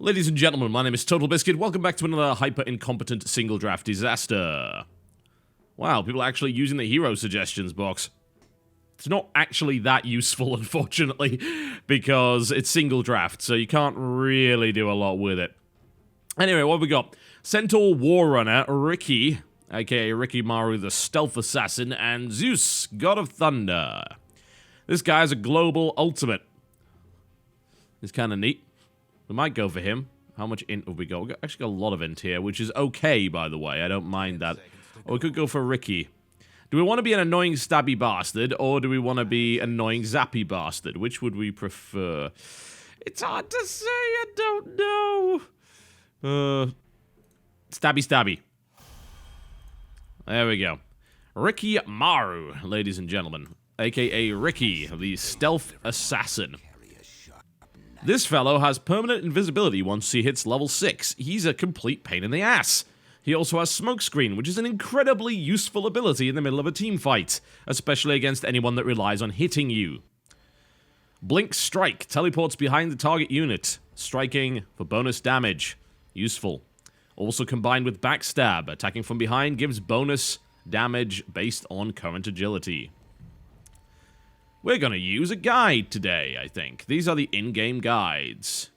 Ladies and gentlemen, my name is TotalBiscuit. Welcome back to another hyper-incompetent single draft disaster. Wow, people are actually using the hero suggestions box. It's not actually that useful, unfortunately, because it's single draft, so you can't really do a lot with it. Anyway, what have we got? Centaur Warrunner, Riki, aka Riki Maru the Stealth Assassin, and Zeus, God of Thunder. This guy's a global ultimate. It's kind of neat. We might go for him. How much int have we got? We've actually got a lot of int here, which is okay, by the way. I don't mind that. Or we could go for Riki. Do we want to be an annoying stabby bastard, or do we want to be an annoying zappy bastard? Which would we prefer? It's hard to say. I don't know. Stabby stabby. There we go. Riki Maru, ladies and gentlemen. A.k.a. Riki, the Stealth Assassin. This fellow has permanent invisibility once he hits level 6. He's a complete pain in the ass. He also has Smokescreen, which is an incredibly useful ability in the middle of a team fight, especially against anyone that relies on hitting you. Blink Strike teleports behind the target unit, striking for bonus damage. Useful. Also combined with Backstab, attacking from behind gives bonus damage based on current agility. We're going to use a guide today, I think. These are the in-game guides.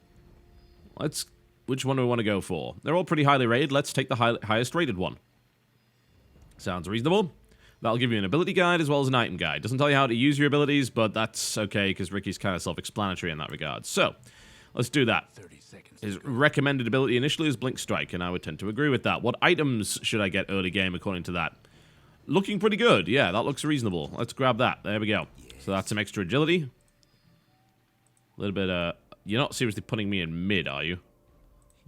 Which one do we want to go for? They're all pretty highly rated. Let's take the highest rated one. Sounds reasonable. That'll give you an ability guide as well as an item guide. Doesn't tell you how to use your abilities, but that's okay because Riki's kind of self-explanatory in that regard. So, let's do that. His recommended ability initially is Blink Strike, and I would tend to agree with that. What items should I get early game according to that? Looking pretty good. Yeah, that looks reasonable. Let's grab that. There we go. So that's some extra agility. A little bit, you're not seriously putting me in mid, are you?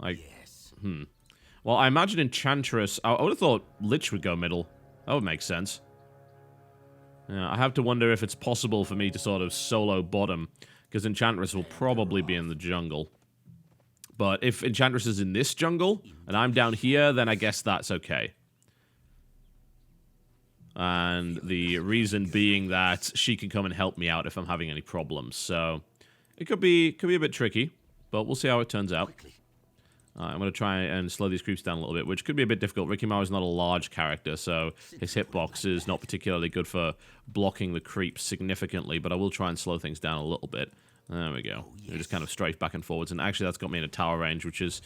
Like, yes. Well, I imagine Enchantress, I would have thought Lich would go middle. That would make sense. Yeah, I have to wonder if it's possible for me to sort of solo bottom, because Enchantress will probably be in the jungle. But if Enchantress is in this jungle, and I'm down here, then I guess that's okay. And the reason being that she can come and help me out if I'm having any problems. So it could be a bit tricky, but we'll see how it turns out. I'm going to try and slow these creeps down a little bit, which could be a bit difficult. Riki Maru is not a large character, so his hitbox is not particularly good for blocking the creeps significantly, but I will try and slow things down a little bit. There we go. We just kind of strafe back and forwards, and actually that's got me in a tower range, which is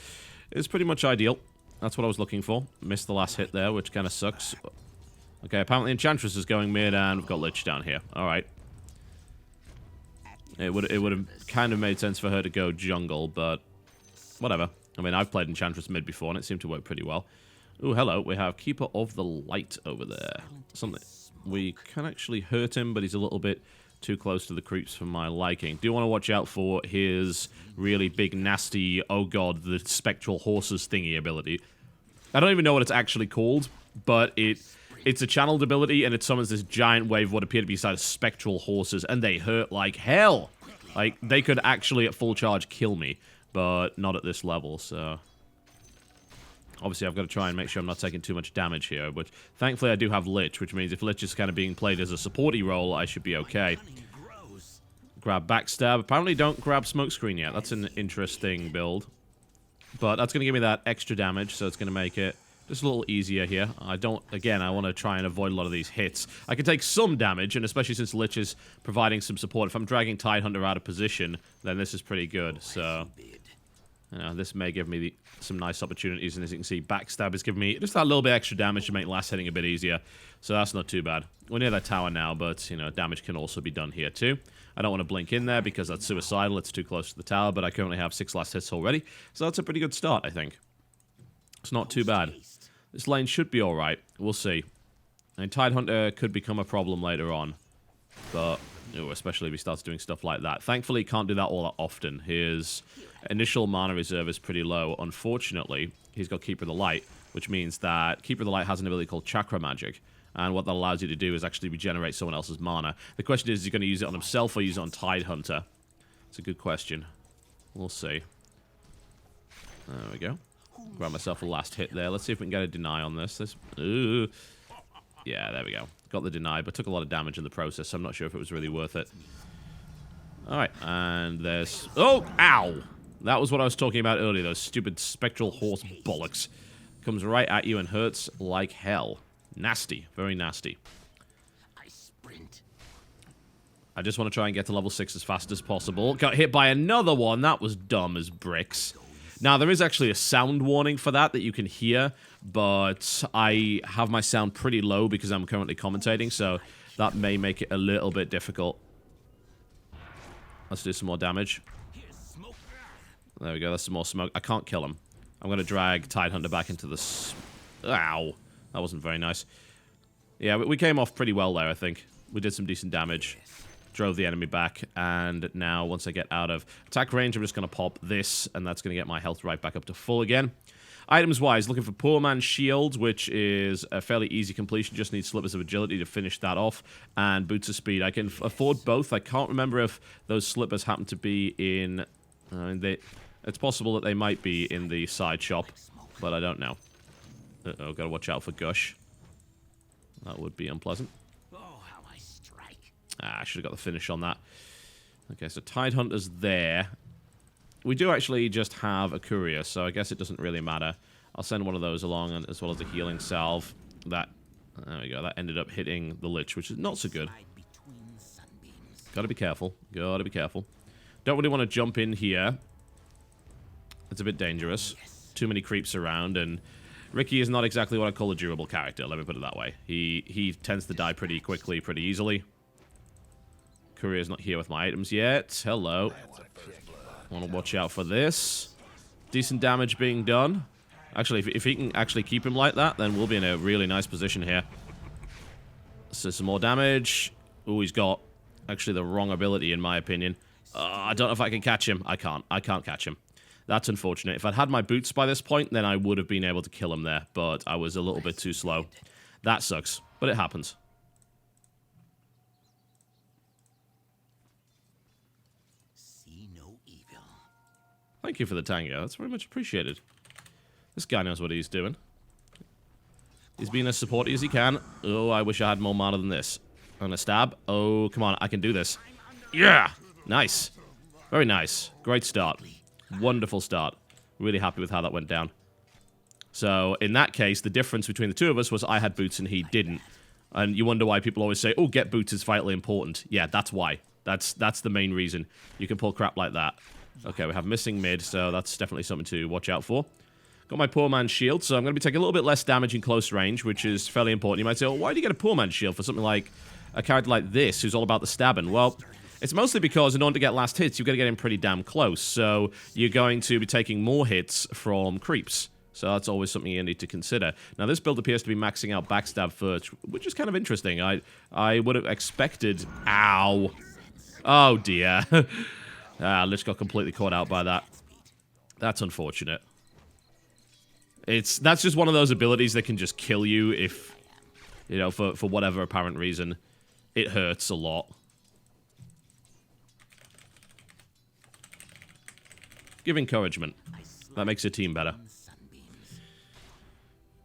pretty much ideal. That's what I was looking for. Missed the last hit there, which kind of sucks. Okay, apparently Enchantress is going mid, and we've got Lich down here. Alright. It would have kind of made sense for her to go jungle, but whatever. I mean, I've played Enchantress mid before, and it seemed to work pretty well. Ooh, hello. We have Keeper of the Light over there. Something. We can actually hurt him, but he's a little bit too close to the creeps for my liking. Do want to watch out for his really big, nasty, oh god, the Spectral Horses thingy ability. I don't even know what it's actually called, but it's a channeled ability, and it summons this giant wave of what appear to be a side of spectral horses, and they hurt like hell. Like, they could actually, at full charge, kill me, but not at this level, so... Obviously, I've got to try and make sure I'm not taking too much damage here, but thankfully I do have Lich, which means if Lich is kind of being played as a supporty role, I should be okay. Grab Backstab. Apparently don't grab Smokescreen yet. That's an interesting build. But that's going to give me that extra damage, so it's going to make it just a little easier here. I want to try and avoid a lot of these hits. I can take some damage, and especially since Lich is providing some support, if I'm dragging Tidehunter out of position, then this is pretty good, so... You know, this may give me some nice opportunities, and as you can see, Backstab is giving me just that little bit extra damage to make last hitting a bit easier, so that's not too bad. We're near that tower now, but, you know, damage can also be done here too. I don't want to blink in there because that's suicidal, it's too close to the tower, but I currently have 6 last hits already, so that's a pretty good start, I think. It's not too bad. This lane should be alright, we'll see. And Tidehunter could become a problem later on, but... Ooh, especially if he starts doing stuff like that. Thankfully, he can't do that all that often. His initial mana reserve is pretty low. Unfortunately, he's got Keeper of the Light, which means that Keeper of the Light has an ability called Chakra Magic. And what that allows you to do is actually regenerate someone else's mana. The question is he going to use it on himself or use it on Tidehunter? It's a good question. We'll see. There we go. Grab myself a last hit there. Let's see if we can get a deny on this. Ooh. Yeah, there we go. Got the deny, but took a lot of damage in the process, so I'm not sure if it was really worth it. Alright, and there's... Oh! Ow! That was what I was talking about earlier, those stupid spectral horse bollocks. Comes right at you and hurts like hell. Nasty. Very nasty. I just want to try and get to level 6 as fast as possible. Got hit by another one. That was dumb as bricks. Now, there is actually a sound warning for that you can hear, but I have my sound pretty low because I'm currently commentating, so that may make it a little bit difficult. Let's do some more damage. There we go. That's some more smoke. I can't kill him. I'm going to drag Tidehunter back into the... Ow. That wasn't very nice. Yeah, we came off pretty well there, I think. We did some decent damage. Drove the enemy back, and now once I get out of attack range, I'm just going to pop this, and that's going to get my health right back up to full again. Items-wise, looking for Poor Man's Shield, which is a fairly easy completion, just need Slippers of Agility to finish that off, and Boots of Speed. I can afford both. I can't remember if those Slippers happen to be in... it's possible that they might be in the side shop, but I don't know. Uh-oh, gotta watch out for Gush. That would be unpleasant. I should have got the finish on that. Okay, so Tidehunter's there. We do actually just have a courier, so I guess it doesn't really matter. I'll send one of those along, as well as a healing salve. There we go. That ended up hitting the Lich, which is not so good. Gotta be careful. Gotta be careful. Don't really want to jump in here. It's a bit dangerous. Too many creeps around, and Riki is not exactly what I call a durable character, let me put it that way. He tends to die pretty quickly, pretty easily. Courier's not here with my items yet. Hello. Want to watch out for this. Decent damage being done. Actually, if he can actually keep him like that, then we'll be in a really nice position here. So some more damage. Ooh, he's got actually the wrong ability, in my opinion. I don't know if I can catch him. I can't. I can't catch him. That's unfortunate. If I'd had my boots by this point, then I would have been able to kill him there. But I was a little bit too slow. That sucks. But it happens. Thank you for the tango. That's very much appreciated. This guy knows what he's doing. He's being as supporty as he can. Oh, I wish I had more mana than this. And a stab. Oh, come on. I can do this. Yeah! Nice. Very nice. Great start. Wonderful start. Really happy with how that went down. So, in that case, the difference between the two of us was I had boots and he didn't. And you wonder why people always say, oh, get boots is vitally important. Yeah, that's why. That's the main reason. You can pull crap like that. Okay, we have missing mid, so that's definitely something to watch out for. Got my Poor Man's Shield, so I'm going to be taking a little bit less damage in close range, which is fairly important. You might say, well, why do you get a Poor Man's Shield for something like a character like this, who's all about the stabbing? Well, it's mostly because in order to get last hits, you've got to get in pretty damn close, so you're going to be taking more hits from creeps. So that's always something you need to consider. Now, this build appears to be maxing out Backstab first, which is kind of interesting. I would have expected... Ow. Oh, dear. Lich got completely caught out by that. That's unfortunate. That's just one of those abilities that can just kill you if, you know, for whatever apparent reason. It hurts a lot. Give encouragement. That makes your team better.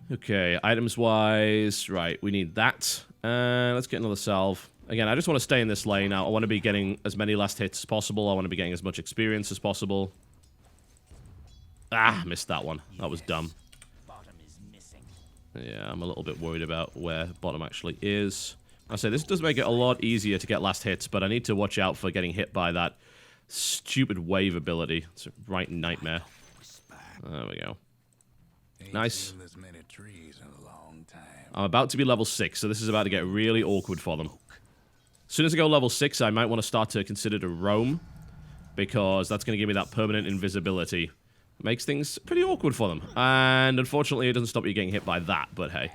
Okay, items-wise, right, we need that. Let's get another salve. Again, I just want to stay in this lane. I want to be getting as many last hits as possible. I want to be getting as much experience as possible. Ah, missed that one. That was dumb. Yeah, I'm a little bit worried about where bottom actually is. I say, this does make it a lot easier to get last hits, but I need to watch out for getting hit by that stupid wave ability. It's a right nightmare. There we go. Nice. I'm about to be level 6, so this is about to get really awkward for them. As soon as I go level 6, I might want to start to consider to roam, because that's going to give me that permanent invisibility. Makes things pretty awkward for them. And unfortunately, it doesn't stop you getting hit by that, but hey.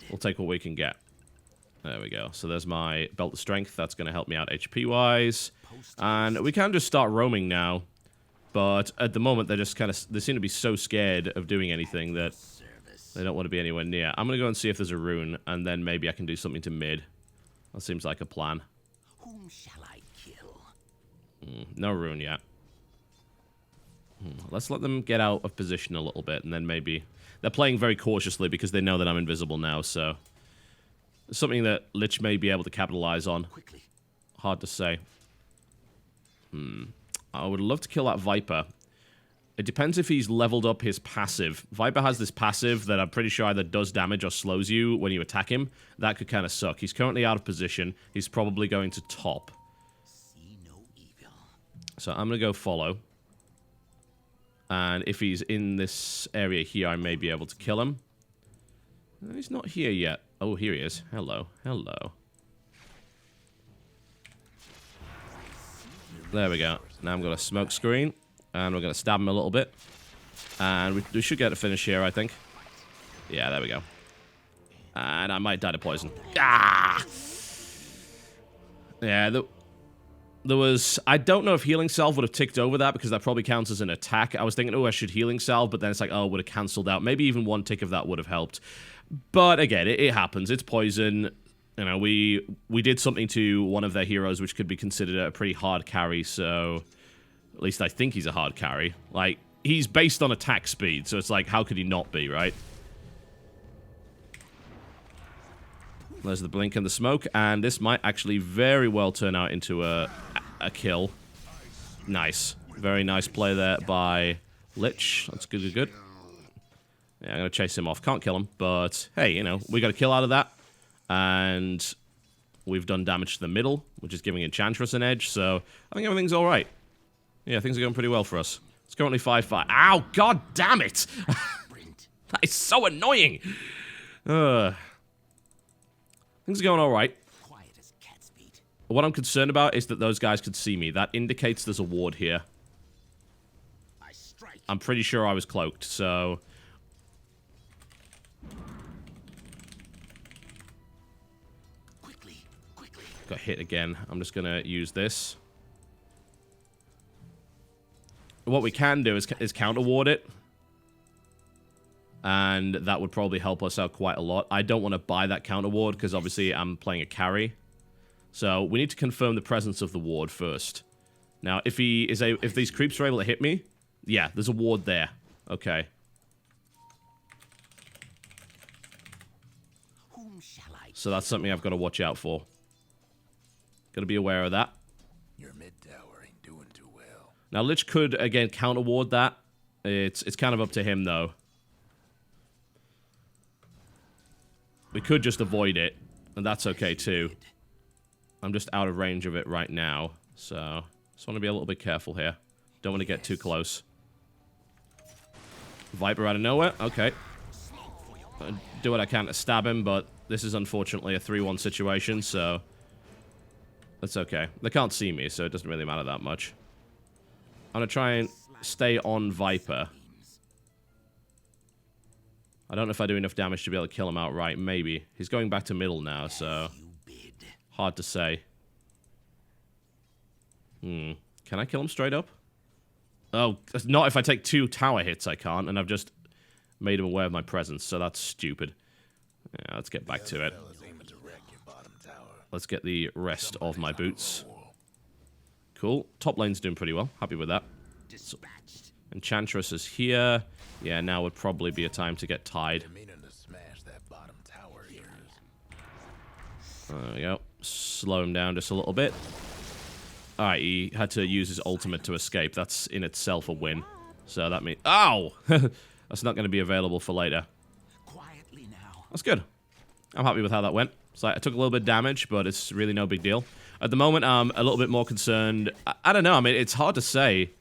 We'll take what we can get. There we go. So there's my Belt of Strength. That's going to help me out HP-wise. And we can just start roaming now. But at the moment, they seem to be so scared of doing anything that they don't want to be anywhere near. I'm going to go and see if there's a rune, and then maybe I can do something to mid. That seems like a plan. Whom shall I kill? No rune yet. Let's let them get out of position a little bit, and then maybe... They're playing very cautiously because they know that I'm invisible now, so... It's something that Lich may be able to capitalize on. Hard to say. I would love to kill that Viper. It depends if he's leveled up his passive. Viper has this passive that I'm pretty sure either does damage or slows you when you attack him. That could kind of suck. He's currently out of position. He's probably going to top. See no evil. So I'm going to go follow. And if he's in this area here, I may be able to kill him. He's not here yet. Oh, here he is. Hello. Hello. There we go. Now I'm going to smoke screen. And we're going to stab him a little bit. And we should get a finish here, I think. Yeah, there we go. And I might die to poison. Ah! Yeah, there was... I don't know if Healing Salve would have ticked over that, because that probably counts as an attack. I was thinking, oh, I should Healing Salve, but then it's like, oh, it would have cancelled out. Maybe even one tick of that would have helped. But again, it happens. It's poison. You know, we did something to one of their heroes, which could be considered a pretty hard carry, so... At least I think he's a hard carry. Like, he's based on attack speed, so it's like, how could he not be, right? There's the blink and the smoke, and this might actually very well turn out into a kill. Nice. Very nice play there by Lich. That's good, good. Yeah, I'm going to chase him off. Can't kill him, but hey, you know, we got a kill out of that. And we've done damage to the middle, which is giving Enchantress an edge, so I think everything's all right. Yeah, things are going pretty well for us. It's currently 5-5. Ow, god damn it! That is so annoying! Things are going all right. Quiet as cat's feet. What I'm concerned about is that those guys could see me. That indicates there's a ward here. I strike. I'm pretty sure I was cloaked, so... Quickly. Got hit again. I'm just going to use this. What we can do is counter-ward it. And that would probably help us out quite a lot. I don't want to buy that counter-ward because obviously I'm playing a carry. So we need to confirm the presence of the ward first. Now, if these creeps are able to hit me, yeah, there's a ward there. Okay. Whom shall I? So that's something I've got to watch out for. Got to be aware of that. Your mid tower ain't doing too well. Now, Lich could, again, counter-ward that. It's kind of up to him, though. We could just avoid it, and that's okay, too. I'm just out of range of it right now, so just want to be a little bit careful here. Don't want to get too close. Viper out of nowhere? Okay. Do what I can to stab him, but this is unfortunately a 3-1 situation, so... That's okay. They can't see me, so it doesn't really matter that much. I'm going to try and stay on Viper. I don't know if I do enough damage to be able to kill him outright. Maybe. He's going back to middle now, so... Hard to say. Can I kill him straight up? Oh, not if I take 2 tower hits, I can't, and I've just made him aware of my presence, so that's stupid. Yeah, let's get back to it. Let's get the rest of my boots. Cool. Top lane's doing pretty well. Happy with that. So, Enchantress is here. Yeah, now would probably be a time to get tied. There we go. Slow him down just a little bit. Alright, he had to use his ultimate to escape. That's in itself a win. So that means... Ow! That's not going to be available for later. Quietly now. That's good. I'm happy with how that went. So I took a little bit of damage, but it's really no big deal. At the moment, I'm a little bit more concerned. I don't know. I mean, it's hard to say.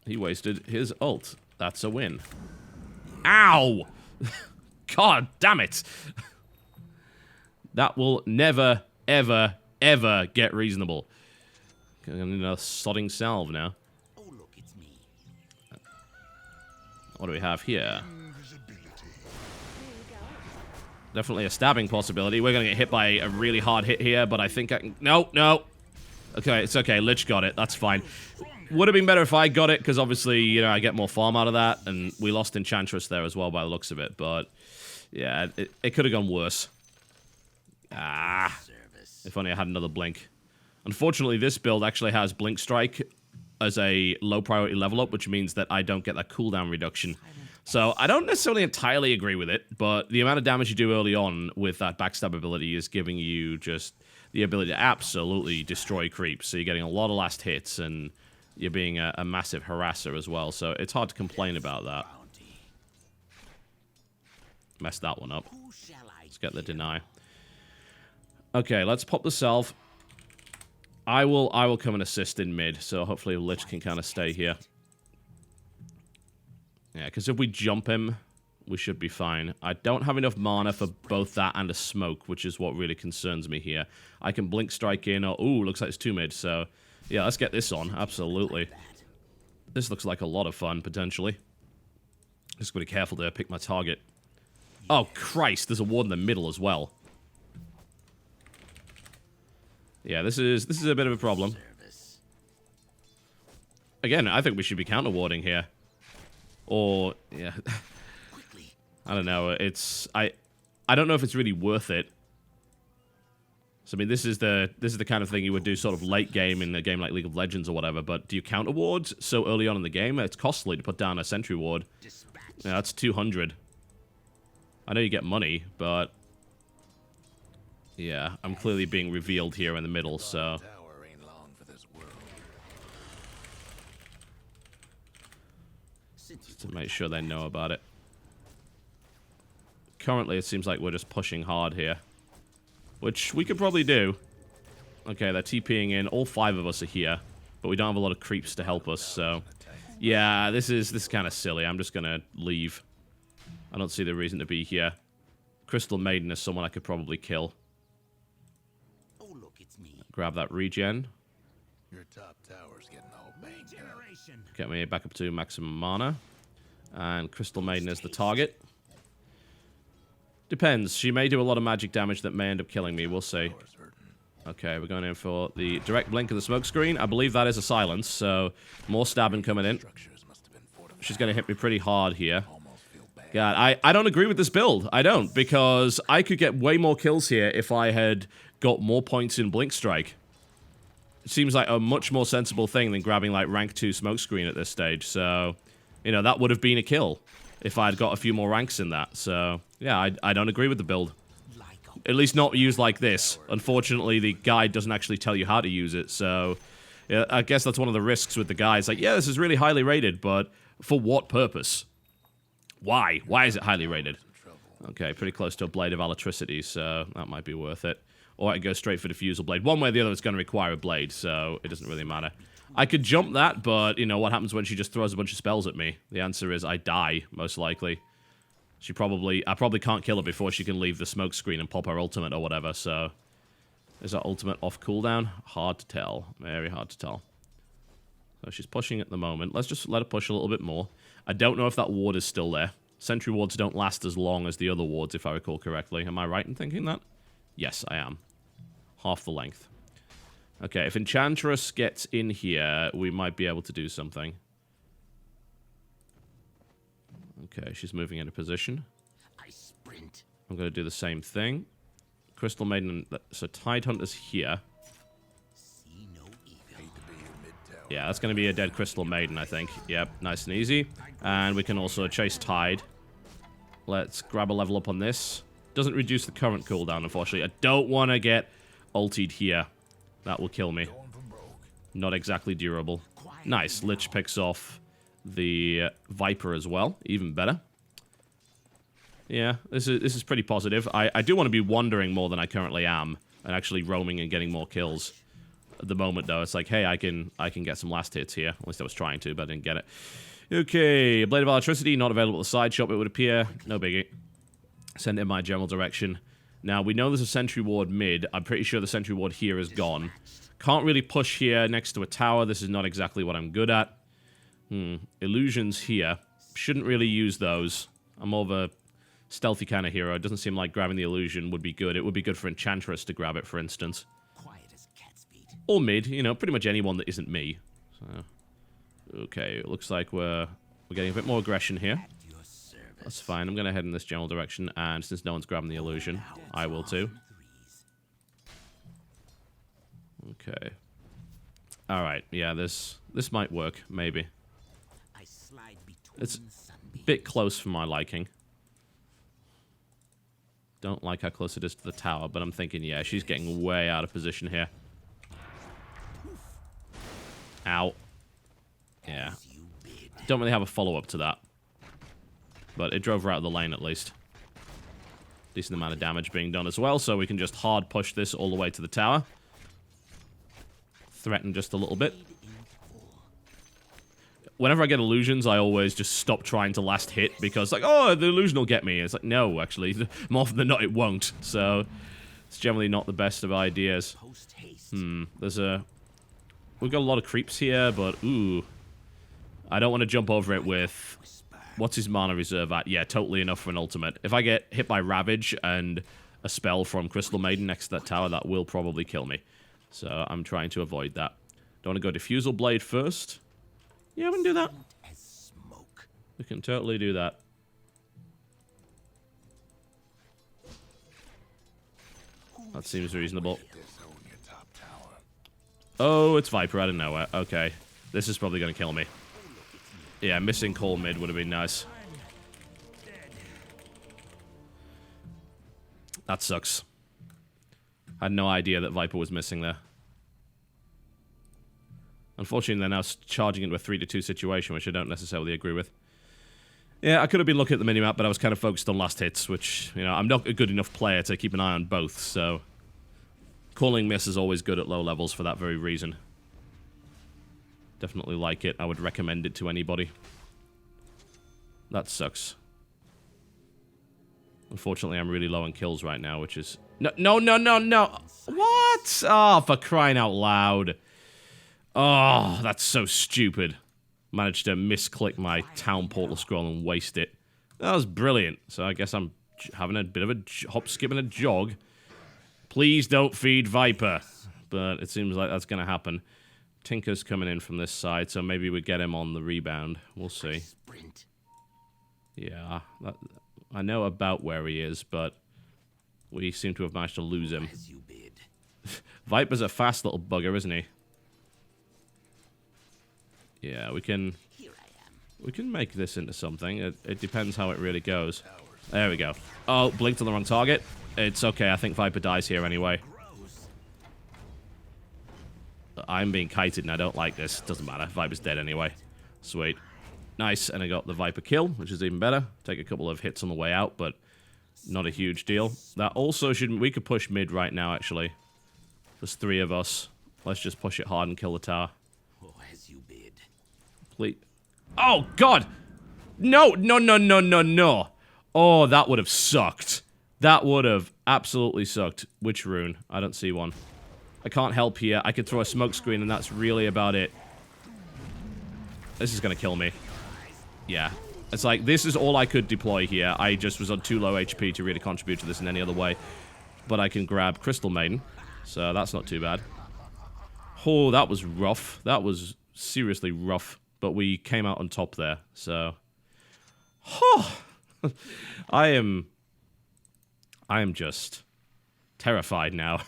He wasted his ult. That's a win. Ow! God damn it! That will never, ever, ever get reasonable. I'm gonna need a sodding salve now. Oh, look, it's me. What do we have here? Definitely a stabbing possibility. We're going to get hit by a really hard hit here, but I think I can... No, no. Okay, it's okay. Lich got it. That's fine. Would have been better if I got it, because obviously, you know, I get more farm out of that, and we lost Enchantress there as well by the looks of it, but yeah, it could have gone worse. Ah. If only I had another blink. Unfortunately, this build actually has Blink Strike as a low priority level up, which means that I don't get that cooldown reduction. So I don't necessarily entirely agree with it, but the amount of damage you do early on with that backstab ability is giving you just the ability to absolutely destroy creeps. So you're getting a lot of last hits, and you're being a massive harasser as well. So it's hard to complain about that. Messed that one up. Let's get the deny. Okay, let's pop the salve. I will come and assist in mid, so hopefully Lich can kind of stay here. Yeah, because if we jump him, we should be fine. I don't have enough mana for both that and a smoke, which is what really concerns me here. I can blink strike in, or ooh, looks like it's 2 mid, so yeah, let's get this on, absolutely. This looks like a lot of fun, potentially. Just gotta be careful to pick my target. Oh, Christ, there's a ward in the middle as well. Yeah, this is a bit of a problem. Again, I think we should be counter-warding here. Or, yeah. I don't know, I don't know if it's really worth it. So, I mean, this is the kind of thing you would do sort of late game in a game like League of Legends or whatever, but do you counter ward so early on in the game? It's costly to put down a sentry ward. Yeah, that's 200. I know you get money, but yeah, I'm clearly being revealed here in the middle, so just to make sure they know about it. Currently, it seems like we're just pushing hard here, which we could probably do. Okay, they're TPing in. All 5 of us are here, but we don't have a lot of creeps to help us, so yeah, this is kind of silly. I'm just gonna leave. I don't see the reason to be here. Crystal Maiden is someone I could probably kill. Oh, look, it's me. Grab that regen. Your top tower's getting all banged up. Get me back up to maximum mana. And Crystal Maiden is the target. Depends. She may do a lot of magic damage that may end up killing me. We'll see. Okay, we're going in for the direct blink of the smoke screen. I believe that is a silence, so more stabbing coming in. She's going to hit me pretty hard here. God, I don't agree with this build. I don't, because I could get way more kills here if I had got more points in Blink Strike. It seems like a much more sensible thing than grabbing, like, rank 2 smokescreen at this stage. So, you know, that would have been a kill if I'd got a few more ranks in that. So, yeah, I don't agree with the build. At least not used like this. Unfortunately, the guide doesn't actually tell you how to use it, so yeah, I guess that's one of the risks with the guide. It's like, yeah, this is really highly rated, but for what purpose? Why? Why is it highly rated? Okay, pretty close to a Blade of Electricity, so that might be worth it. Or I can go straight for Diffusal Blade. One way or the other, it's going to require a Blade, so it doesn't really matter. I could jump that, but, you know, what happens when she just throws a bunch of spells at me? The answer is I die, most likely. I probably can't kill her before she can leave the smoke screen and pop her ultimate or whatever, so... Is her ultimate off cooldown? Hard to tell. Very hard to tell. So she's pushing at the moment. Let's just let her push a little bit more. I don't know if that ward is still there. Sentry wards don't last as long as the other wards, if I recall correctly. Am I right in thinking that? Yes, I am. Half the length. Okay, if Enchantress gets in here, we might be able to do something. Okay, she's moving into position. I sprint. I'm going to do the same thing. Crystal Maiden, so Tidehunter's here. See no evil. Yeah, that's going to be a dead Crystal Maiden, I think. Yep, nice and easy. And we can also chase Tide. Let's grab a level up on this. Doesn't reduce the current cooldown, unfortunately. I don't want to get ultied here. That will kill me. Not exactly durable. Nice. Lich picks off the Viper as well. Even better. Yeah, this is pretty positive. I do want to be wandering more than I currently am, and actually roaming and getting more kills. At the moment, though, it's like, hey, I can get some last hits here. At least I was trying to, but I didn't get it. Okay, Blade of Electricity, not available at the side shop, it would appear. No biggie. Send it in my general direction. Now, we know there's a sentry ward mid. I'm pretty sure the sentry ward here is gone. Can't really push here next to a tower. This is not exactly what I'm good at. Illusions here. Shouldn't really use those. I'm more of a stealthy kind of hero. It doesn't seem like grabbing the illusion would be good. It would be good for Enchantress to grab it, for instance. Quiet as cat's feet. Or mid, you know, pretty much anyone that isn't me. So, okay, it looks like we're getting a bit more aggression here. That's fine. I'm going to head in this general direction, and since no one's grabbing the illusion, I will too. Okay. Alright, yeah, this might work, maybe. It's a bit close for my liking. Don't like how close it is to the tower, but I'm thinking, yeah, she's getting way out of position here. Ow. Yeah. Don't really have a follow-up to that. But it drove her out of the lane, at least. Decent amount of damage being done as well, so we can just hard push this all the way to the tower. Threaten just a little bit. Whenever I get illusions, I always just stop trying to last hit, because, like, oh, the illusion will get me. It's like, no, actually. More often than not, it won't. So, it's generally not the best of ideas. There's a... We've got a lot of creeps here, but, ooh. I don't want to jump over it with... What's his mana reserve at? Yeah, totally enough for an ultimate. If I get hit by Ravage and a spell from Crystal Maiden next to that tower, that will probably kill me. So I'm trying to avoid that. Don't want to go Diffusal Blade first. Yeah, we can do that. We can totally do that. That seems reasonable. Oh, it's Viper out of nowhere. Okay. This is probably going to kill me. Yeah, missing Call mid would have been nice. That sucks. I had no idea that Viper was missing there. Unfortunately, they're now charging into a 3-2 situation, which I don't necessarily agree with. Yeah, I could have been looking at the minimap, but I was kind of focused on last hits, which, you know, I'm not a good enough player to keep an eye on both, so... Calling miss is always good at low levels for that very reason. Definitely like it. I would recommend it to anybody. That sucks. Unfortunately, I'm really low on kills right now, which is... No! What? Oh, for crying out loud. Oh, that's so stupid. Managed to misclick my town portal scroll and waste it. That was brilliant. So I guess I'm having a bit of a hop, skip, and a jog. Please don't feed Viper. But it seems like that's going to happen. Tinker's coming in from this side, so maybe we get him on the rebound. We'll see. Yeah, I know about where he is, but we seem to have managed to lose him. Viper's a fast little bugger, isn't he? Yeah, we can make this into something. It depends how it really goes. There we go. Oh, blinked on the wrong target. It's okay, I think Viper dies here anyway. I'm being kited and I don't like this. Doesn't matter. Viper's dead anyway. Sweet. Nice. And I got the Viper kill, which is even better. Take a couple of hits on the way out, but not a huge deal. That also shouldn't... We could push mid right now, actually. There's 3 of us. Let's just push it hard and kill the tower. Oh, as you bid. Please. Oh, God! No! Oh, that would have sucked. That would have absolutely sucked. Which rune? I don't see one. I can't help here. I could throw a smoke screen, and that's really about it. This is going to kill me. Yeah. It's like, this is all I could deploy here. I just was on too low HP to really contribute to this in any other way. But I can grab Crystal Maiden, so that's not too bad. Oh, that was rough. That was seriously rough. But we came out on top there, so... Oh, I am just terrified now.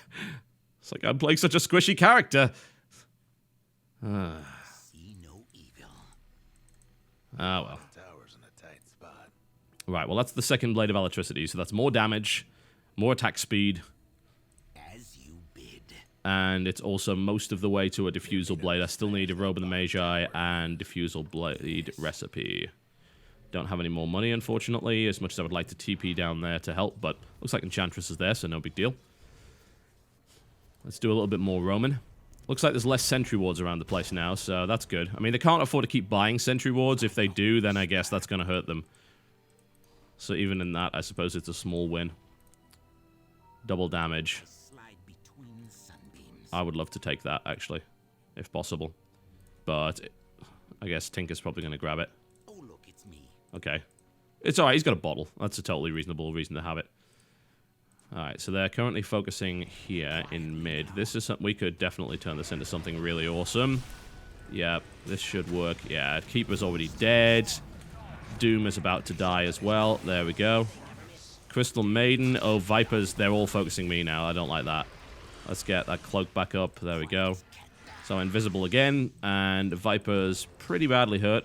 It's like I'm playing such a squishy character. See no evil. Ah, well. Tower's in a tight spot. Right, well, that's the second Blade of Electricity, so that's more damage, more attack speed, As you bid. and it's also most of the way to a Diffusal Blade. I still need a Robe of the Magi and Diffusal Blade recipe. Don't have any more money, unfortunately, as much as I would like to TP down there to help, but looks like Enchantress is there, so no big deal. Let's do a little bit more roaming. Looks like there's less sentry wards around the place now, so that's good. I mean, they can't afford to keep buying sentry wards. If they do, then I guess that's going to hurt them. So even in that, I suppose it's a small win. Double damage. Slide between sunbeams. I would love to take that, actually, if possible. But I guess Tinker's probably going to grab it. Oh, look, it's me. Okay. It's alright, he's got a bottle. That's a totally reasonable reason to have it. Alright, so they're currently focusing here in mid. This is something... We could definitely turn this into something really awesome. Yeah, this should work. Yeah, Keeper's already dead. Doom is about to die as well. There we go. Crystal Maiden. Oh, Vipers. They're all focusing me now. I don't like that. Let's get that cloak back up. There we go. So invisible again. And Viper's pretty badly hurt.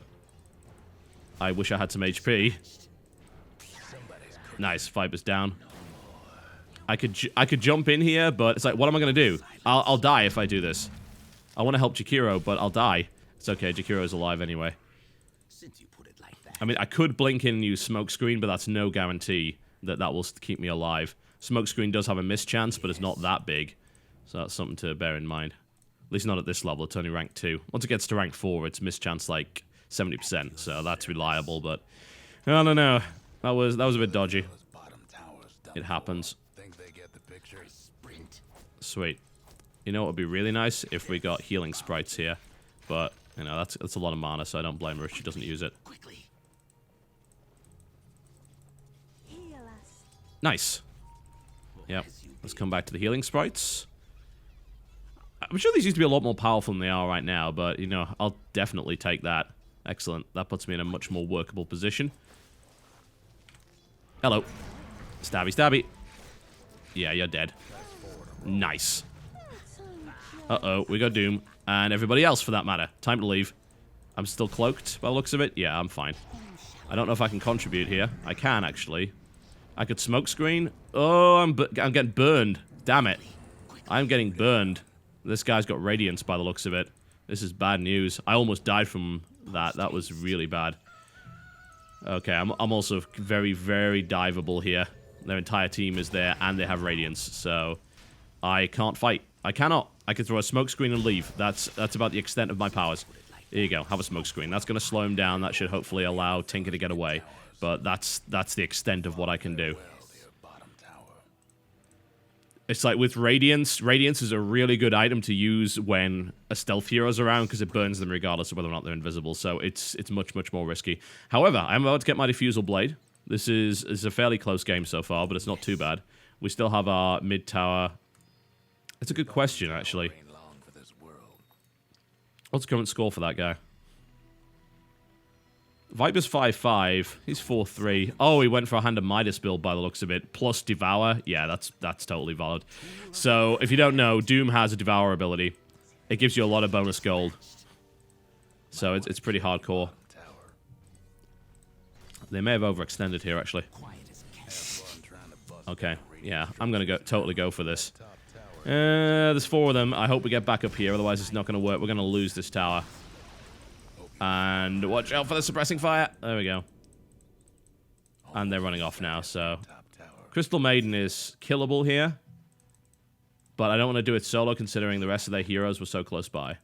I wish I had some HP. Nice. Viper's down. I could jump in here, but it's like, what am I going to do? I'll die if I do this. I want to help Jakiro, but I'll die. It's okay, Jakiro's alive anyway. Since you put it like that. I mean, I could blink in and use smokescreen, but that's no guarantee that that will keep me alive. Smokescreen does have a miss chance, but it's not that big. So that's something to bear in mind. At least not at this level, it's only rank 2. Once it gets to rank 4, it's miss chance like 70%, so that's reliable, but I don't know. That was a bit dodgy. Those bottom towers done It happens. Think they get the picture? Sprint. Sweet. You know what would be really nice? If we got healing sprites here. But, you know, that's a lot of mana, so I don't blame her if she doesn't use it. Quickly. Nice. Yep. Let's come back to the healing sprites. I'm sure these used to be a lot more powerful than they are right now, but, you know, I'll definitely take that. Excellent. That puts me in a much more workable position. Hello. Stabby, stabby. Yeah, you're dead. Nice. Uh-oh, we got Doom. And everybody else, for that matter. Time to leave. I'm still cloaked by the looks of it. Yeah, I'm fine. I don't know if I can contribute here. I can, actually. I could smoke screen. Oh, I'm getting burned. Damn it. I'm getting burned. This guy's got radiance by the looks of it. This is bad news. I almost died from that. That was really bad. Okay, I'm also very, very diveable here. Their entire team is there, and they have radiance, so I can't fight. I cannot. I can throw a smoke screen and leave. That's about the extent of my powers. Here you go. Have a smoke screen. That's going to slow him down. That should hopefully allow Tinker to get away. But that's the extent of what I can do. It's like with Radiance. Radiance is a really good item to use when a stealth hero's around because it burns them regardless of whether or not they're invisible. So it's much, much more risky. However, I'm about to get my Diffusal Blade. This is a fairly close game so far, but it's not too bad. We still have our mid tower. It's a good question, actually. What's the current score for that guy? Viper's 5-5. He's 4-3. Oh, he went for a Hand of Midas build by the looks of it. Plus Devour. Yeah, that's totally valid. So, if you don't know, Doom has a Devour ability. It gives you a lot of bonus gold. So, it's pretty hardcore. They may have overextended here, actually. Okay, yeah, I'm going to totally go for this. There's 4 of them. I hope we get back up here, otherwise it's not going to work. We're going to lose this tower. And watch out for the suppressing fire. There we go. And they're running off now, so... Crystal Maiden is killable here. But I don't want to do it solo, considering the rest of their heroes were so close by.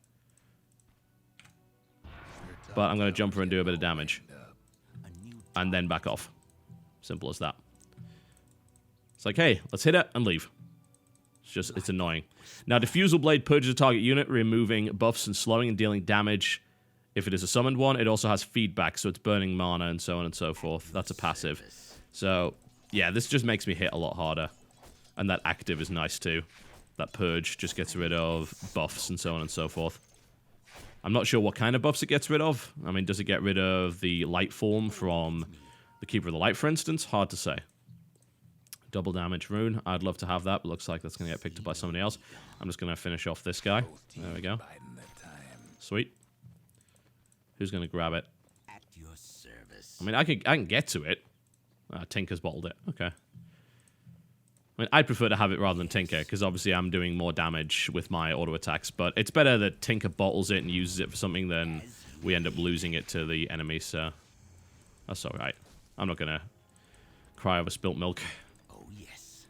But I'm going to jump her and do a bit of damage. And then back off. Simple as that. It's like, hey, let's hit it and leave. It's annoying. Now, Diffusal Blade purges a target unit, removing buffs and slowing and dealing damage. If it is a summoned one, it also has feedback, so it's burning mana and so on and so forth. That's a passive. So, yeah, this just makes me hit a lot harder. And that active is nice too. That purge just gets rid of buffs and so on and so forth. I'm not sure what kind of buffs it gets rid of. I mean, does it get rid of the light form from the Keeper of the Light, for instance? Hard to say. Double damage rune. I'd love to have that, but looks like that's going to get picked up by somebody else. I'm just going to finish off this guy. There we go. Sweet. Who's going to grab it? At your service. I mean, I can get to it. Tinker's bottled it. Okay. I mean, I'd prefer to have it rather than Tinker, because obviously I'm doing more damage with my auto attacks, but it's better that Tinker bottles it and uses it for something than we end up losing it to the enemy, so that's alright. I'm not going to cry over spilt milk. Oh, yes.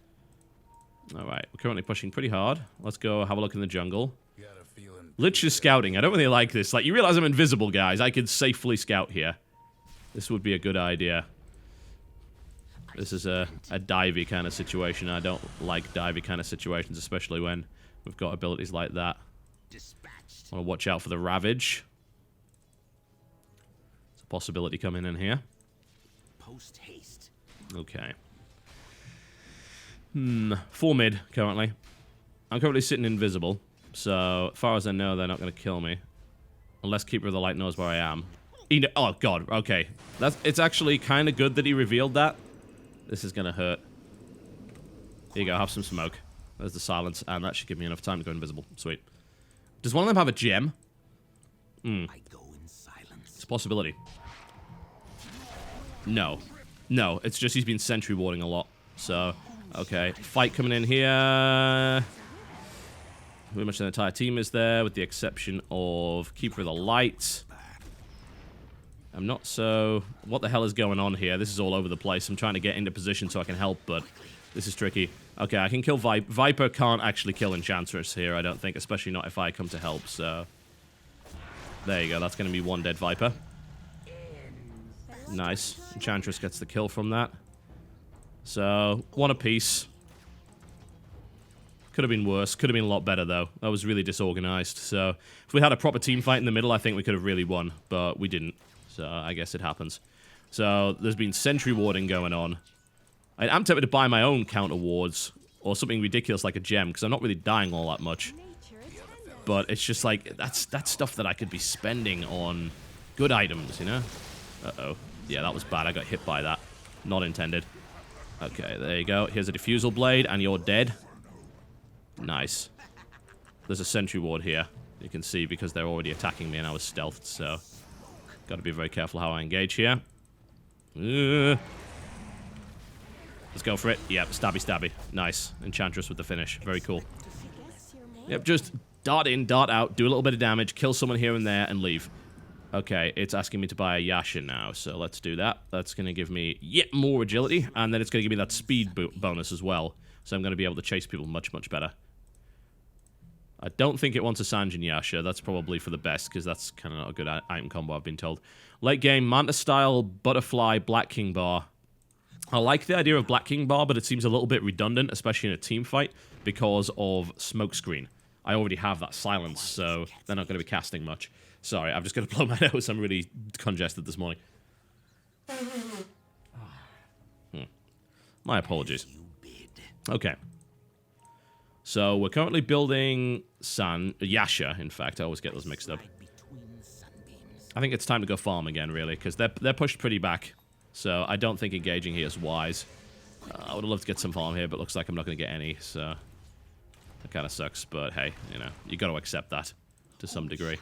Alright, we're currently pushing pretty hard. Let's go have a look in the jungle. Lich is scouting. I don't really like this. Like, you realize I'm invisible, guys. I could safely scout here. This would be a good idea. This is a divey kind of situation. I don't like divey kind of situations, especially when we've got abilities like that. Dispatched. Want to watch out for the Ravage. There's a possibility coming in here. Post haste. Okay. 4 mid, currently. I'm currently sitting invisible. So, as far as I know, they're not going to kill me. Unless Keeper of the Light knows where I am. Oh, God. Okay. It's actually kind of good that he revealed that. This is going to hurt. Here you go. Have some smoke. There's the silence. And that should give me enough time to go invisible. Sweet. Does one of them have a gem? I go in silence. It's a possibility. No. No. It's just he's been sentry warding a lot. So, Okay, fight coming in here. Pretty much the entire team is there, with the exception of Keeper of the Light. I'm not so... What the hell is going on here? This is all over the place. I'm trying to get into position so I can help, but this is tricky. Okay, I can kill Viper. Viper can't actually kill Enchantress here, I don't think, especially not if I come to help, so... There you go, that's going to be one dead Viper. Nice. Enchantress gets the kill from that. So, one apiece. Could have been worse. Could have been a lot better, though. That was really disorganized. So, if we had a proper team fight in the middle, I think we could have really won. But we didn't. So, I guess it happens. So, there's been sentry warding going on. I'm tempted to buy my own counter wards. Or something ridiculous like a gem, because I'm not really dying all that much. But it's just like, that's stuff that I could be spending on good items, you know? Uh-oh. Yeah, that was bad. I got hit by that. Not intended. Okay, there you go. Here's a diffusal blade, and you're dead. Nice. There's a sentry ward here. You can see because they're already attacking me and I was stealthed, so... Gotta be very careful how I engage here. Let's go for it. Yep, stabby stabby. Nice. Enchantress with the finish. Very cool. Yep, just dart in, dart out, do a little bit of damage, kill someone here and there, and leave. Okay, it's asking me to buy a Yasha now, so let's do that. That's going to give me yet more agility, and then it's going to give me that speed bonus as well. So I'm going to be able to chase people much, much better. I don't think it wants a Sanjin Yasha. That's probably for the best, because that's kind of not a good item combo, I've been told. Late game, Manta Style, Butterfly, Black King Bar. I like the idea of Black King Bar, but it seems a little bit redundant, especially in a team fight, because of Smokescreen. I already have that silence, so they're not going to be casting much. Sorry, I'm just going to blow my nose. I'm really congested this morning. My apologies. Okay. So, we're currently building Yasha, in fact. I always get those mixed up. I think it's time to go farm again, really, because they're pushed pretty back. So, I don't think engaging here is wise. I would have loved to get some farm here, but looks like I'm not going to get any, so... That kind of sucks, but hey, you know, you got to accept that to some degree.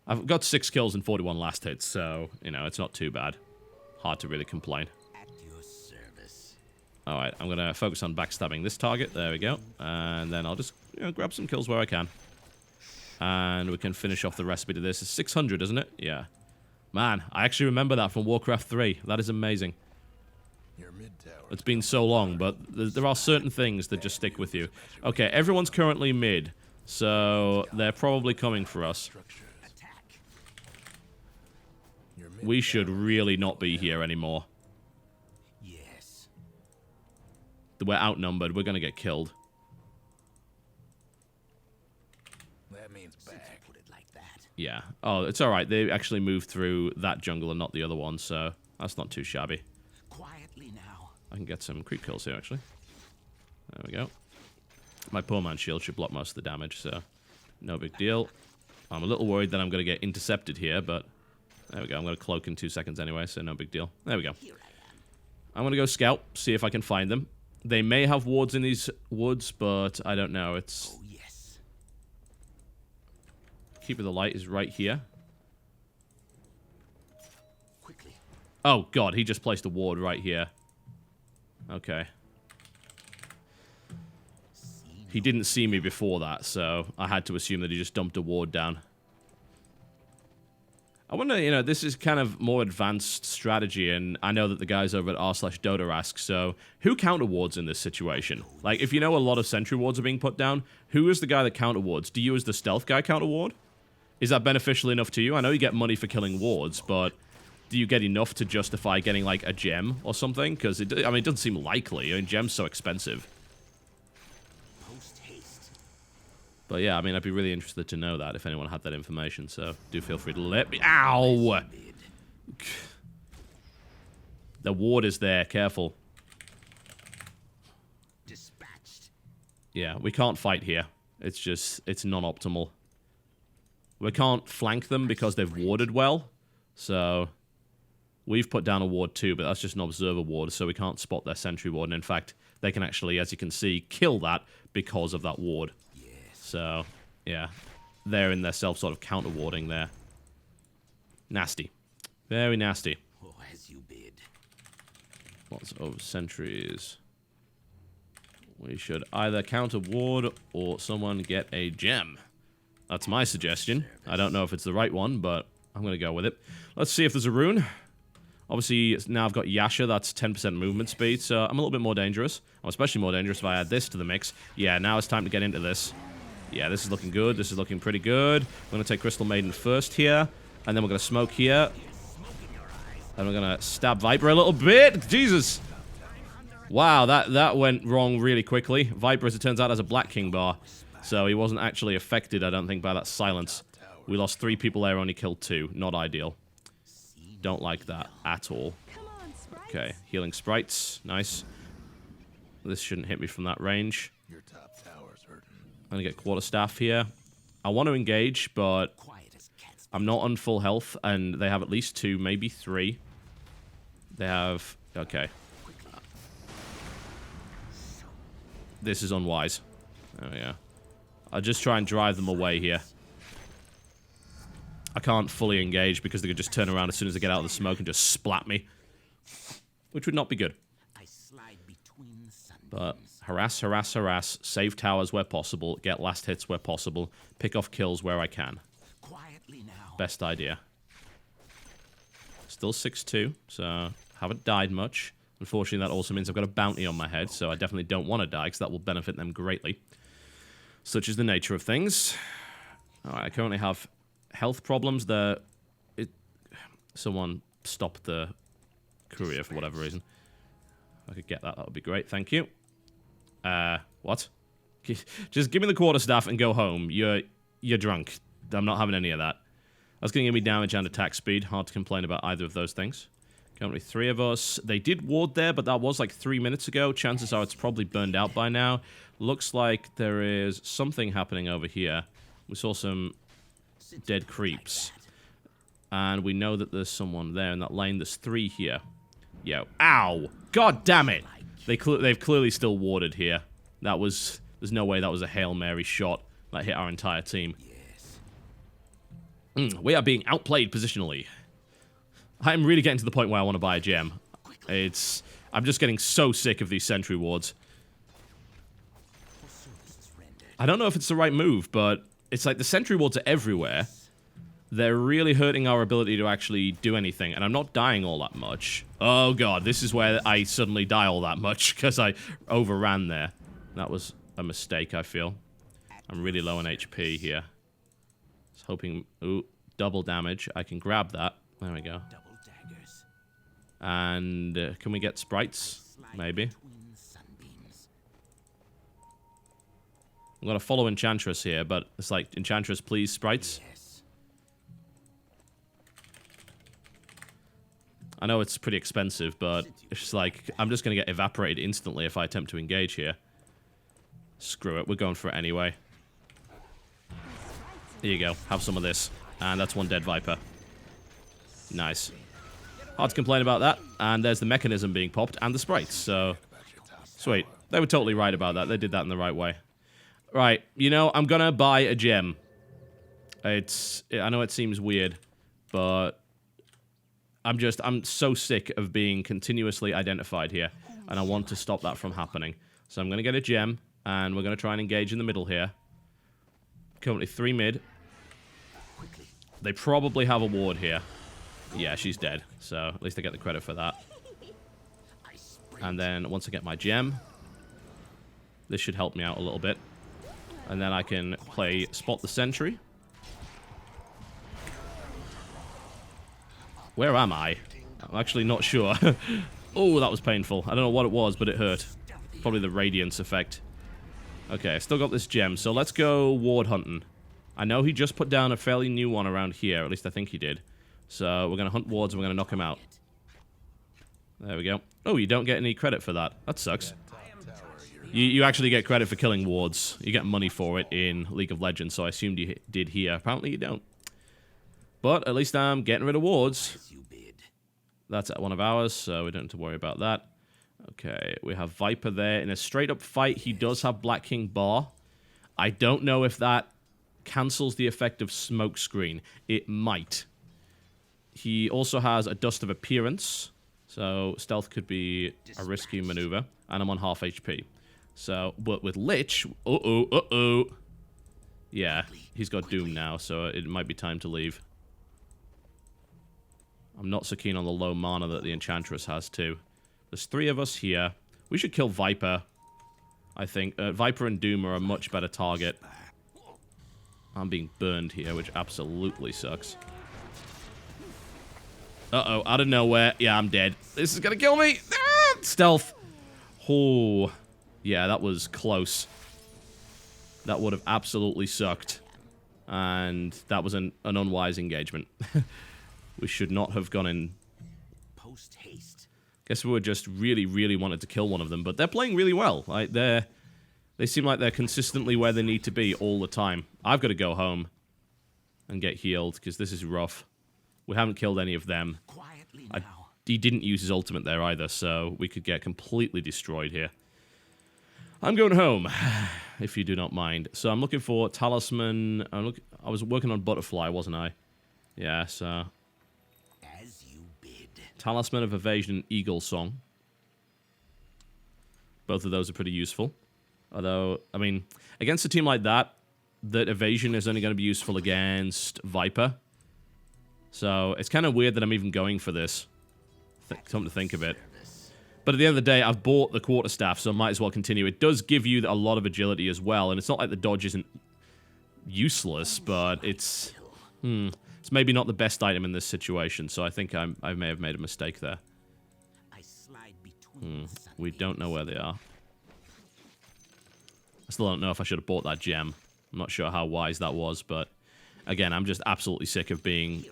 I've got 6 kills and 41 last hits, so, you know, it's not too bad. Hard to really complain. Alright, I'm going to focus on backstabbing this target. There we go. And then I'll just, you know, grab some kills where I can. And we can finish off the recipe to this. It's 600, isn't it? Yeah. Man, I actually remember that from Warcraft 3. That is amazing. It's been so long, but there are certain things that just stick with you. Okay, everyone's currently mid, so they're probably coming for us. We should really not be here anymore. Yes. We're outnumbered. We're going to get killed. That means back. Put it like that. Yeah. Oh, it's alright. They actually moved through that jungle and not the other one, so that's not too shabby. Quietly now. I can get some creep kills here, actually. There we go. My poor man's shield should block most of the damage, so no big deal. I'm a little worried that I'm going to get intercepted here, but there we go. I'm going to cloak in 2 seconds anyway, so no big deal. There we go. I'm going to go scout, see if I can find them. They may have wards in these woods, but I don't know. It's... Oh, yes. Keeper of the Light is right here. Quickly. Oh, God. He just placed a ward right here. Okay. He didn't see me before that, so I had to assume that he just dumped a ward down. I wonder, you know, this is kind of more advanced strategy, and I know that the guys over at r/DotA ask, so who counter wards in this situation? Like, if you know a lot of sentry wards are being put down, who is the guy that counter wards? Do you as the stealth guy counter ward? Is that beneficial enough to you? I know you get money for killing wards, but do you get enough to justify getting, like, a gem or something? Because, it doesn't seem likely. I mean, gems so expensive. But yeah, I mean, I'd be really interested to know that if anyone had that information, so do feel free to let me... Ow! The ward is there, careful. Dispatched. Yeah, we can't fight here. It's just, it's non-optimal. We can't flank them because they've warded well, so... We've put down a ward too, but that's just an observer ward, so we can't spot their sentry ward, and in fact, they can actually, as you can see, kill that because of that ward. So, yeah, they're in their self sort of counter-warding there. Nasty. Very nasty. Oh, as you bid. Lots of sentries. We should either counter ward or someone get a gem. That's my suggestion. I don't know if it's the right one, but I'm going to go with it. Let's see if there's a rune. Obviously, now I've got Yasha. That's 10% movement speed, so I'm a little bit more dangerous. I'm especially more dangerous if I add this to the mix. Yeah, now it's time to get into this. Yeah, this is looking good. This is looking pretty good. We're going to take Crystal Maiden first here, and then we're going to smoke here. And we're going to stab Viper a little bit. Jesus! Wow, that went wrong really quickly. Viper, as it turns out, has a Black King bar. So he wasn't actually affected, I don't think, by that silence. We lost 3 people there, only killed 2. Not ideal. Don't like that at all. Okay, healing sprites. Nice. This shouldn't hit me from that range. Your top tower's hurting. I'm going to get Quarterstaff here. I want to engage, but I'm not on full health, and they have at least 2, maybe 3. They have... Okay. This is unwise. There we go. I'll just try and drive them away here. I can't fully engage because they could just turn around as soon as they get out of the smoke and just splat me. Which would not be good. But harass, harass, harass. Save towers where possible. Get last hits where possible. Pick off kills where I can. Best idea. Still 6-2, so haven't died much. Unfortunately, that also means I've got a bounty on my head, so I definitely don't want to die, because that will benefit them greatly. Such is the nature of things. Alright, I currently have health problems. Someone stopped the courier for whatever reason. If I could get that, that would be great. Thank you. What? Just give me the quarterstaff and go home. You're drunk. I'm not having any of that. That's going to give me damage and attack speed. Hard to complain about either of those things. Currently 3 of us. They did ward there, but that was like 3 minutes ago. Chances are it's probably burned out by now. Looks like there is something happening over here. We saw some dead creeps. And we know that there's someone there in that lane. There's 3 here. Yo. Ow! God damn it! They've clearly still warded here. That was... There's no way that was a Hail Mary shot that hit our entire team. We are being outplayed positionally. I'm really getting to the point where I want to buy a gem. I'm just getting so sick of these sentry wards. I don't know if it's the right move, but it's like the sentry wards are everywhere. They're really hurting our ability to actually do anything, and I'm not dying all that much. Oh god, this is where I suddenly die all that much, because I overran there. That was a mistake, I feel. I'm really low on HP here. I was hoping... Ooh, double damage. I can grab that. There we go. And can we get sprites? Maybe. I'm going to follow Enchantress here, but it's like, Enchantress, please, sprites. I know it's pretty expensive, but it's just like, I'm just going to get evaporated instantly if I attempt to engage here. Screw it, we're going for it anyway. Here you go, have some of this. And that's 1 dead Viper. Nice. Hard to complain about that. And there's the mechanism being popped and the sprites, so... Sweet. They were totally right about that. They did that in the right way. Right, you know, I'm gonna buy a gem. I know it seems weird, but... I'm so sick of being continuously identified here. And I want to stop that from happening. So I'm gonna get a gem, and we're gonna try and engage in the middle here. Currently 3 mid. They probably have a ward here. Yeah, she's dead. So at least I get the credit for that. And then once I get my gem, this should help me out a little bit. And then I can play Spot the Sentry. Where am I? I'm actually not sure. Oh, that was painful. I don't know what it was, but it hurt. Probably the radiance effect. Okay, I still got this gem, so let's go ward hunting. I know he just put down a fairly new one around here, at least I think he did. So we're going to hunt wards and we're going to knock him out. There we go. Oh, you don't get any credit for that. That sucks. You actually get credit for killing wards. You get money for it in League of Legends, so I assumed you did here. Apparently you don't. But at least I'm getting rid of wards. That's at one of ours, so we don't have to worry about that. Okay, we have Viper there. In a straight-up fight, he does have Black King Bar. I don't know if that cancels the effect of Smoke Screen. It might. He also has a Dust of Appearance, so stealth could be a risky maneuver, and I'm on half HP. So, but with Lich, uh-oh. Yeah, he's got Doom now, so it might be time to leave. I'm not so keen on the low mana that the Enchantress has, too. There's 3 of us here. We should kill Viper, I think. Viper and Doom are a much better target. I'm being burned here, which absolutely sucks. Uh-oh, out of nowhere. Yeah, I'm dead. This is gonna kill me! Ah, stealth! Oh, yeah, that was close. That would have absolutely sucked. And that was an unwise engagement. We should not have gone in. Post haste. Guess we were just really wanted to kill one of them, but they're playing really well. Like, they seem like they're consistently where they need to be all the time. I've got to go home and get healed, because this is rough. We haven't killed any of them. Quietly now. He didn't use his ultimate there either, so we could get completely destroyed here. I'm going home, if you do not mind. So I'm looking for Talisman. I was working on Butterfly, wasn't I? Yeah, so... As you bid. Talisman of Evasion and Eagle Song. Both of those are pretty useful. Although, I mean, against a team like that Evasion is only going to be useful against Viper. So it's kind of weird that I'm even going for this. Come to think of it. But at the end of the day, I've bought the Quarterstaff, so I might as well continue. It does give you a lot of agility as well, and it's not like the dodge isn't useless, but it's maybe not the best item in this situation, so I think I may have made a mistake there. I slide between We don't know where they are. I still don't know if I should have bought that gem. I'm not sure how wise that was, but again, I'm just absolutely sick of being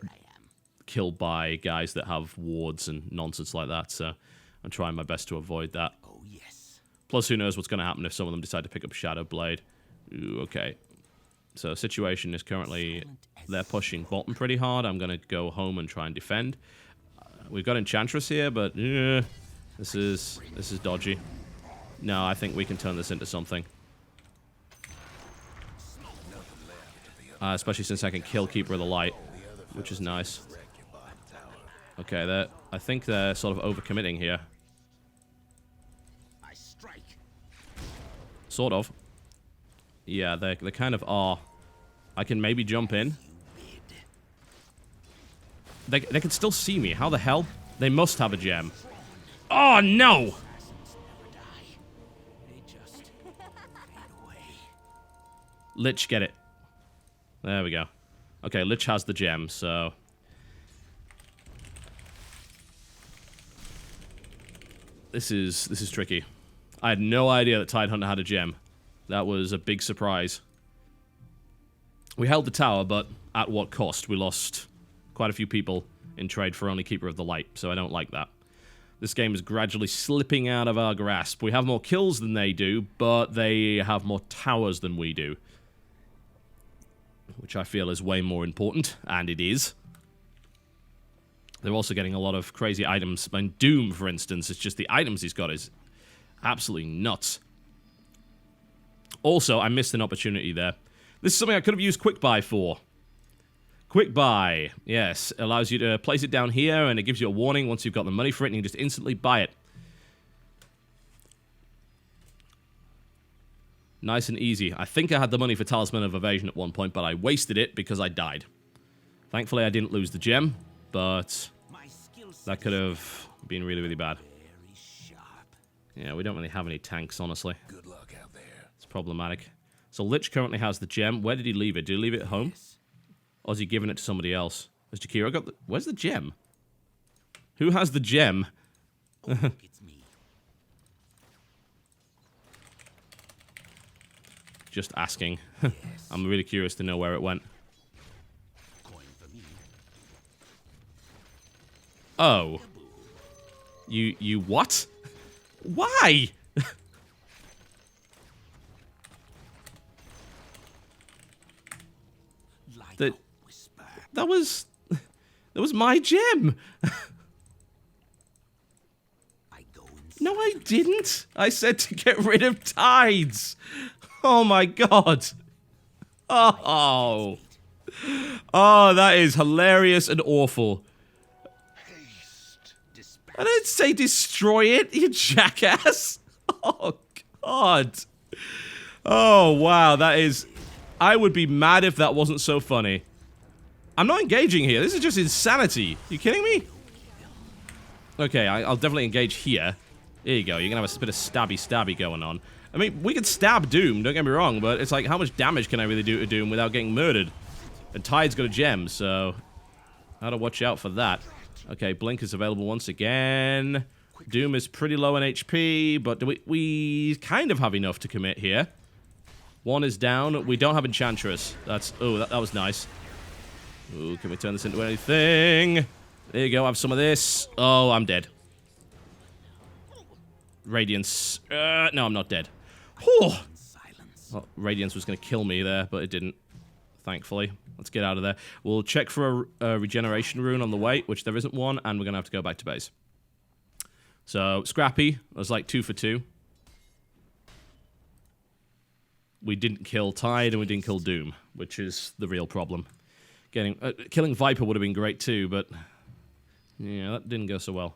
killed by guys that have wards and nonsense like that, so I'm trying my best to avoid that. Oh, yes. Plus, who knows what's going to happen if some of them decide to pick up Shadow Blade. Ooh, okay. So, situation is currently... They're pushing bottom pretty hard. I'm going to go home and try and defend. We've got Enchantress here, but... this is dodgy. No, I think we can turn this into something. Especially since I can kill Keeper of the Light, which is nice. Okay, I think they're sort of overcommitting here. I strike. Sort of. Yeah, they kind of are. I can maybe jump in. They can still see me. How the hell? They must have a gem. Oh, no! Lich, get it. There we go. Okay, Lich has the gem, so... This is tricky. I had no idea that Tidehunter had a gem. That was a big surprise. We held the tower, but at what cost? We lost quite a few people in trade for only Keeper of the Light, so I don't like that. This game is gradually slipping out of our grasp. We have more kills than they do, but they have more towers than we do. Which I feel is way more important, and it is. They're also getting a lot of crazy items. I mean, Doom, for instance, it's just the items he's got is absolutely nuts. Also, I missed an opportunity there. This is something I could have used Quick Buy for. Quick Buy, yes, allows you to place it down here, and it gives you a warning once you've got the money for it, and you can just instantly buy it. Nice and easy. I think I had the money for Talisman of Evasion at one point, but I wasted it because I died. Thankfully, I didn't lose the gem, but that could have been really bad. Yeah, we don't really have any tanks, honestly. Good luck out there. It's problematic. So Lich currently has the gem. Where did he leave it? Did he leave it at home? Or is he giving it to somebody else? Has Jakiro got the... Where's the gem? Who has the gem? It's me. Just asking. I'm really curious to know where it went. Coin for me. Oh. You what? Why? Like That was my gem. I go inside. No, I didn't. I said to get rid of tides. Oh my god. Oh. Oh, that is hilarious and awful. Haste. I didn't say destroy it, you jackass. Oh, God. Oh, wow, that is... I would be mad if that wasn't so funny. I'm not engaging here. This is just insanity. You kidding me? Okay, I'll definitely engage here. There you go. You're going to have a bit of stabby going on. I mean, we could stab Doom, don't get me wrong, but it's like, how much damage can I really do to Doom without getting murdered? And Tide's got a gem, so... how to watch out for that. Okay, Blink is available once again. Doom is pretty low in HP, but we kind of have enough to commit here. One is down. We don't have Enchantress. That's... oh, that was nice. Ooh, can we turn this into anything? There you go, have some of this. Oh, I'm dead. Radiance. No, I'm not dead. Whew. Well, Radiance was going to kill me there, but it didn't. Thankfully. Let's get out of there. We'll check for a regeneration rune on the way, which there isn't one, and we're going to have to go back to base. So, Scrappy was like 2 for 2. We didn't kill Tide, and we didn't kill Doom, which is the real problem. Killing Viper would have been great too, but... yeah, that didn't go so well.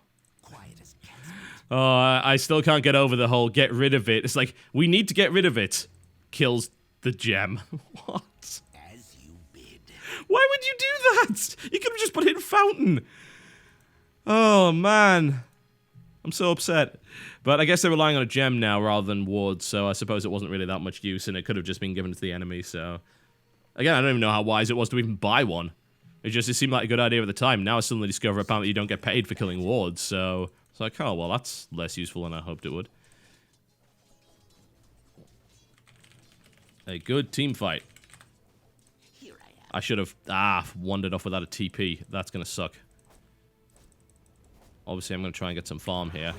Oh, I still can't get over the whole get rid of it. It's like, we need to get rid of it. Kills the gem. What? As you bid. Why would you do that? You could have just put it in Fountain. Oh, man. I'm so upset. But I guess they're relying on a gem now rather than wards, so I suppose it wasn't really that much use, and it could have just been given to the enemy, so... again, I don't even know how wise it was to even buy one. It seemed like a good idea at the time. Now I suddenly discover apparently you don't get paid for killing wards, so... it's like, oh, well, that's less useful than I hoped it would. A good team fight. Here I am. I should have, wandered off without a TP. That's going to suck. Obviously, I'm going to try and get some farm here.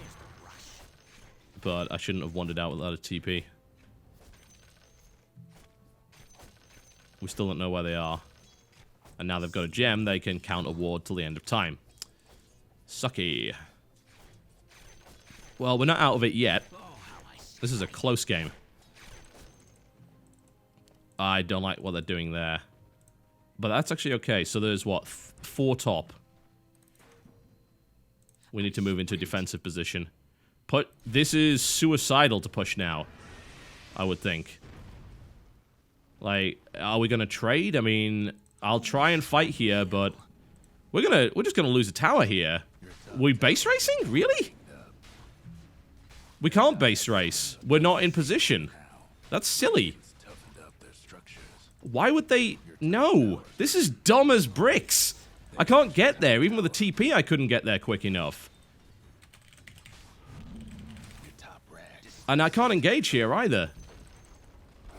But I shouldn't have wandered out without a TP. We still don't know where they are. And now they've got a gem, they can counter ward till the end of time. Sucky. Well, we're not out of it yet. This is a close game. I don't like what they're doing there. But that's actually okay. So there's, what, 4 top. We need to move into a defensive position. This is suicidal to push now, I would think. Like, are we gonna trade? I mean, I'll try and fight here, but we're just gonna lose a tower here. We base racing? Really? We can't base race. We're not in position. That's silly. Why would they? No, this is dumb as bricks. I can't get there. Even with a TP, I couldn't get there quick enough. And I can't engage here either.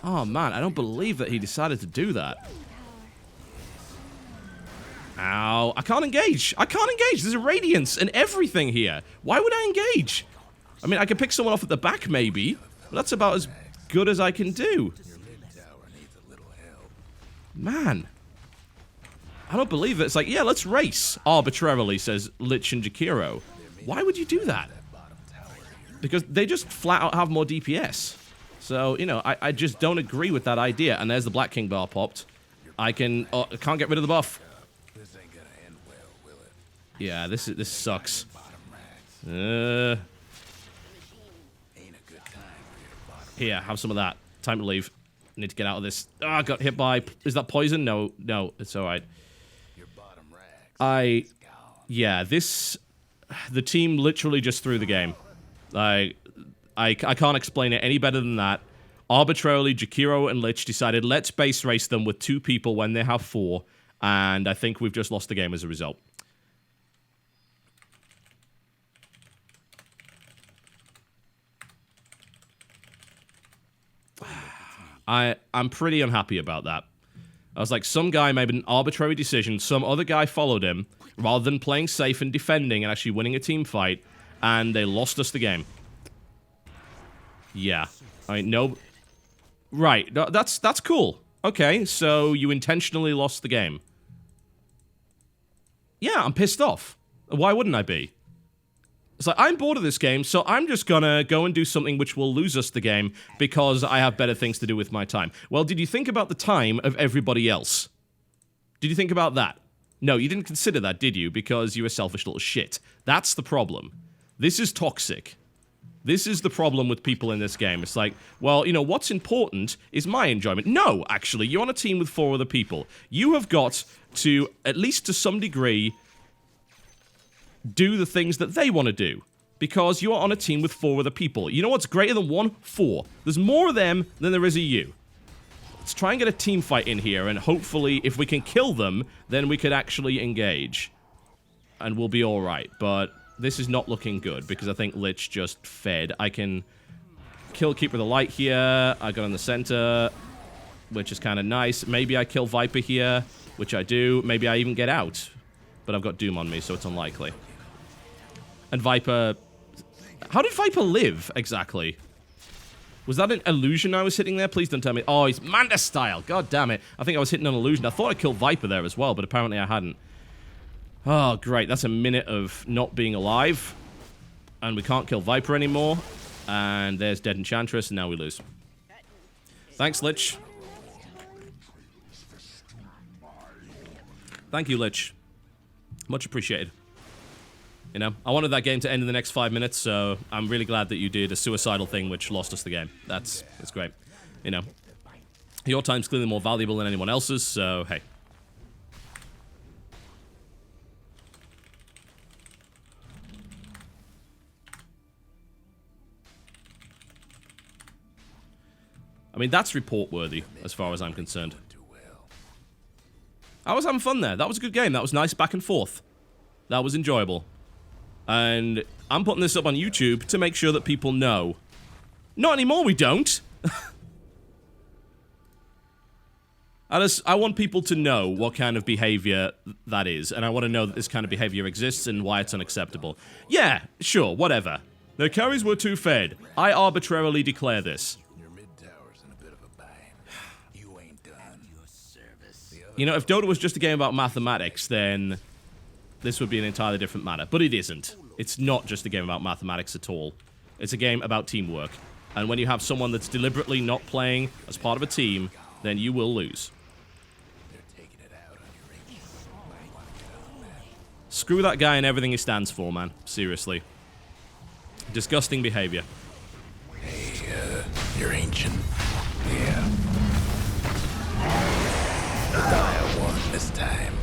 Oh man, I don't believe that he decided to do that. Ow, I can't engage. I can't engage. There's a Radiance and everything here. Why would I engage? I mean, I could pick someone off at the back maybe, but that's about as good as I can do. Man. I don't believe it. It's like, yeah, let's race. Arbitrarily, says Lich and Jakiro. Why would you do that? Because they just flat out have more DPS. So, you know, I just don't agree with that idea. And there's the Black King bar popped. I can't get rid of the buff. This ain't gonna end well, will it? Yeah, this sucks. Ain't a good time for your bottom. Here, have some of that. Time to leave. Need to get out of this. I got hit by... is that poison? No, it's alright. Your bottom rags. Yeah, this... the team literally just threw the game. I can't explain it any better than that. Arbitrarily, Jakiro and Lich decided, let's base race them with 2 people when they have 4. And I think we've just lost the game as a result. I'm pretty unhappy about that. I was like, some guy made an arbitrary decision, some other guy followed him, rather than playing safe and defending and actually winning a team fight, and they lost us the game. Yeah. I mean, no... right, that's cool. Okay, so you intentionally lost the game. Yeah, I'm pissed off. Why wouldn't I be? It's like, I'm bored of this game, so I'm just gonna go and do something which will lose us the game because I have better things to do with my time. Well, did you think about the time of everybody else? Did you think about that? No, you didn't consider that, did you? Because you're a selfish little shit. That's the problem. This is toxic. This is the problem with people in this game. It's like, well, you know, what's important is my enjoyment. No, actually, you're on a team with 4 other people. You have got to, at least to some degree, do the things that they want to do. Because you are on a team with 4 other people. You know what's greater than 1? 4. There's more of them than there is of you. Let's try and get a team fight in here, and hopefully, if we can kill them, then we could actually engage. And we'll be alright, but this is not looking good, because I think Lich just fed. I can kill Keeper of the Light here. I got in the center, which is kind of nice. Maybe I kill Viper here, which I do. Maybe I even get out. But I've got Doom on me, so it's unlikely. And Viper... How did Viper live, exactly? Was that an illusion I was hitting there? Please don't tell me. Oh, he's Manda style. God damn it. I think I was hitting an illusion. I thought I killed Viper there as well, but apparently I hadn't. Oh, great. That's a minute of not being alive. And we can't kill Viper anymore. And there's Dead Enchantress, and now we lose. Thanks, Lich. Thank you, Lich. Much appreciated. You know, I wanted that game to end in the next 5 minutes, so I'm really glad that you did a suicidal thing which lost us the game. That's great. You know, your time's clearly more valuable than anyone else's, so hey. I mean, that's report-worthy, as far as I'm concerned. I was having fun there. That was a good game. That was nice back and forth. That was enjoyable. And I'm putting this up on YouTube to make sure that people know. Not anymore, we don't. I want people to know what kind of behavior that is, and I want to know that this kind of behavior exists and why it's unacceptable. Yeah, sure, whatever. Their carries were too fed. I arbitrarily declare this. Your mid tower's in a bit of a bind. You ain't done. Your service. You know, if Dota was just a game about mathematics, then this would be an entirely different matter. But it isn't. It's not just a game about mathematics at all. It's a game about teamwork. And when you have someone that's deliberately not playing as part of a team, then you will lose. They're taking it out on your Riki. Might want to get on that. Screw that guy and everything he stands for, man. Seriously. Disgusting behavior. Hey, you're ancient. Yeah. The DotA won this time.